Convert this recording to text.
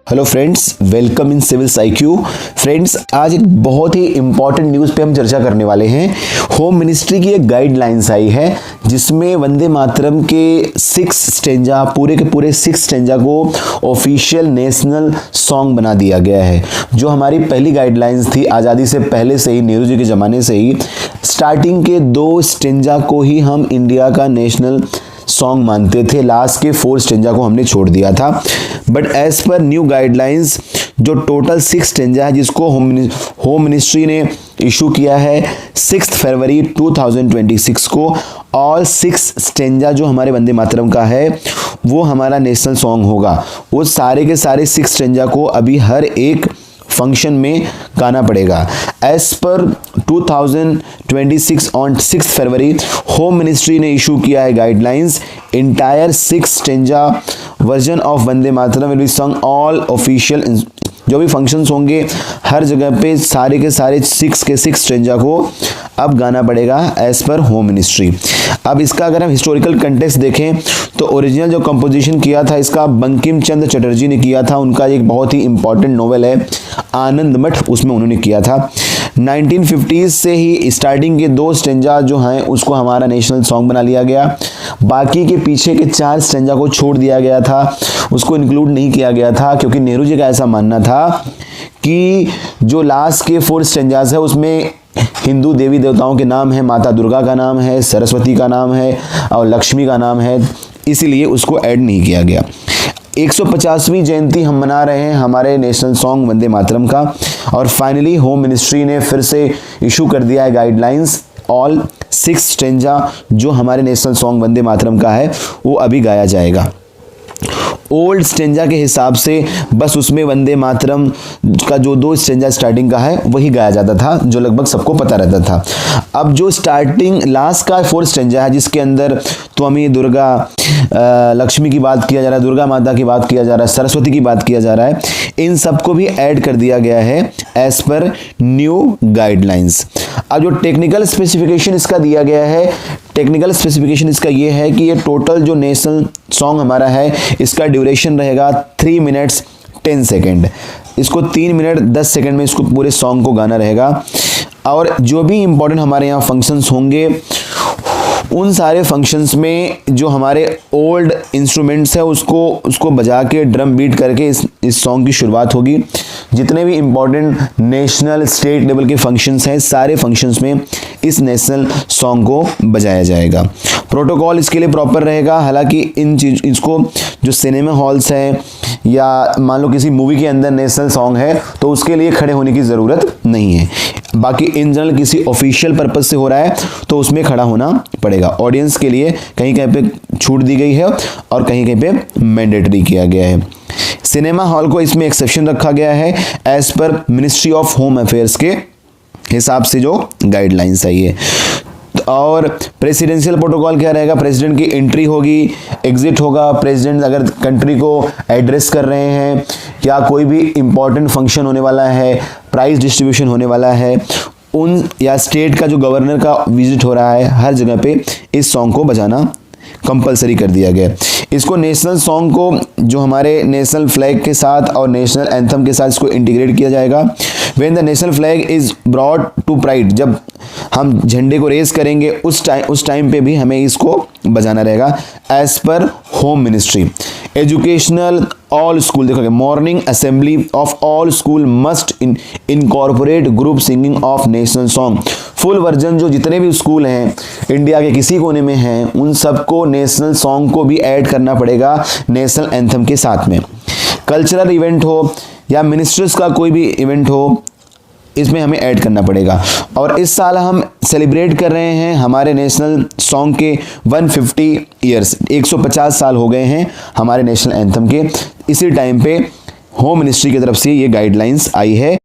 Hello friends, welcome in civils IQ। Friends, आज एक बहुत ही इंपॉर्टेंट न्यूज़ पे हम चर्चा करने वाले हैं। होम मिनिस्ट्री की एक गाइडलाइंस आई है जिसमें वंदे मातरम के 6 स्टेंजा पूरे के पूरे 6 स्टेंजा को ऑफिशियल नेशनल सॉन्ग बना दिया गया है। जो हमारी पहली गाइडलाइंस थी आज़ादी से पहले से ही, नेहरू जी के ज़माने से ही, स्टार्टिंग के 2 स्टेंजा को ही हम इंडिया का नेशनल सॉन्ग मानते थे, लास्ट के 4 स्टेंजा को हमने छोड़ दिया था। But as per new guidelines जो टोटल 6 स्टेंजा है जिसको होम मिनिस्ट्री ने इशू किया है 6 फरवरी 2026 को, ऑल 6 स्टेंजा जो हमारे वंदे मातरम का है वो हमारा नेशनल सॉन्ग होगा। वो सारे के सारे 6 स्टेंजा को अभी हर एक फंक्शन में गाना पड़ेगा। एज पर 2026 ऑन 6 फरवरी होम मिनिस्ट्री ने इशू किया है guidelines, entire 6 stanza version of Vande Mataram will be song all official. जो भी फंक्शंस होंगे हर जगह पे सारे के सारे 6 के 6 स्टेंजा को अब गाना पड़ेगा एज पर होम मिनिस्ट्री। अब इसका अगर हम हिस्टोरिकल कंटेक्स्ट देखें तो ओरिजिनल जो कंपोजिशन किया था इसका बंकिम चंद्र चटर्जी ने किया था। उनका एक बहुत ही इंपॉर्टेंट नोवेल है आनंद मठ, उसमें उन्होंने किया था। 1950s से ही स्टार्टिंग के 2 स्टेंजा जो हैं उसको हमारा नेशनल सॉन्ग बना लिया गया। बाकी के पीछे के 4 स्टेंजा को छोड़ दिया गया था, उसको इंक्लूड नहीं किया गया था क्योंकि नेहरू जी का ऐसा मानना था कि जो लास्ट के 4 स्टेंजास है उसमें हिंदू देवी देवताओं के नाम है, माता दुर्गा का नाम है, सरस्वती का नाम है और लक्ष्मी का नाम है, इसीलिए उसको ऐड नहीं किया गया। 150वीं जयंती हम मना रहे हैं हमारे नेशनल सॉन्ग वंदे मातरम का, और फाइनली होम मिनिस्ट्री ने फिर से इशू कर दिया है गाइडलाइंस, ऑल 6 स्टेंजा जो हमारे नेशनल सॉन्ग वंदे मातरम का है वो अभी गाया जाएगा। ओल्ड स्टेंजा के हिसाब से बस उसमें वंदे मातरम का जो 2 स्टेंजा स्टार्टिंग का है वही गाया जाता था, जो लगभग सबको पता रहता था। अब जो स्टार्टिंग लास्ट का 4 स्टेंजा है जिसके अंदर त्वमी दुर्गा लक्ष्मी की बात किया जा रहा है, दुर्गा माता की बात किया जा रहा है, सरस्वती की बात किया जा रहा है, इन सबको भी ऐड कर दिया गया है एज पर न्यू गाइडलाइंस। अब जो टेक्निकल स्पेसिफिकेशन इसका दिया गया है, टेक्निकल स्पेसिफिकेशन इसका ये है कि ये टोटल जो नेशनल सॉन्ग हमारा है इसका ड्यूरेशन रहेगा 3 मिनट्स 10 सेकेंड। इसको 3 मिनट 10 सेकेंड में इसको पूरे सॉन्ग को गाना रहेगा। और जो भी इम्पोर्टेंट हमारे यहाँ फंक्शंस होंगे उन सारे फंक्शंस में जो हमारे ओल्ड इंस्ट्रूमेंट्स है उसको बजा के ड्रम बीट करके इस सॉन्ग की शुरुआत होगी। जितने भी इम्पोर्टेंट नेशनल स्टेट लेवल के फंक्शंस हैं सारे फंक्शंस में इस नेशनल सॉन्ग को बजाया जाएगा। प्रोटोकॉल इसके लिए प्रॉपर रहेगा। हालांकि इसको जो सिनेमा हॉल्स हैं या मान लो किसी मूवी के अंदर नेशनल सॉन्ग है तो उसके लिए खड़े होने की ज़रूरत नहीं है। बाकी इन जनरल किसी ऑफिशियल पर्पज से हो रहा है तो उसमें खड़ा होना पड़ेगा। ऑडियंस के लिए कहीं कहीं पे छूट दी गई है और कहीं कहीं पे मैंडेटरी किया गया है। सिनेमा हॉल को इसमें एक्सेप्शन रखा गया है as per ministry of home affairs के हिसाब से जो गाइडलाइंस आई है। और प्रेसिडेंशियल प्रोटोकॉल क्या रहेगा, प्रेसिडेंट की एंट्री होगी, एग्जिट होगा। प्रेसिडेंट अगर कंट्री को एड्रेस कर रहे हैं या कोई भी इंपॉर्टेंट फंक्शन होने वाला है, प्राइज डिस्ट्रीब्यूशन होने वाला है, उन या स्टेट का जो गवर्नर का विजिट हो रहा है, हर जगह पे इस सॉन्ग को बजाना कंपलसरी कर दिया गया। इसको नेशनल सॉन्ग को जो हमारे नेशनल फ्लैग के साथ और नेशनल एंथम के साथ इसको इंटीग्रेट किया जाएगा। When the national flag is brought to pride, जब हम झंडे को रेस करेंगे उस टाइम पे भी हमें इसको बजाना रहेगा एज पर home ministry. Educational all school देखोगे, morning assembly of all school must incorporate group singing of national song. Full version जो जितने भी स्कूल हैं इंडिया के किसी कोने में हैं उन सबको नेशनल सॉन्ग को भी ऐड करना पड़ेगा नेशनल एंथम के साथ में। कल्चरल इवेंट हो या मिनिस्टर्स का कोई भी इवेंट हो इसमें हमें ऐड करना पड़ेगा। और इस साल हम सेलिब्रेट कर रहे हैं हमारे नेशनल सॉन्ग के 150 ईयर्स, 150 साल हो गए हैं हमारे नेशनल एंथम के। इसी टाइम पे होम मिनिस्ट्री की तरफ से ये गाइडलाइंस आई है।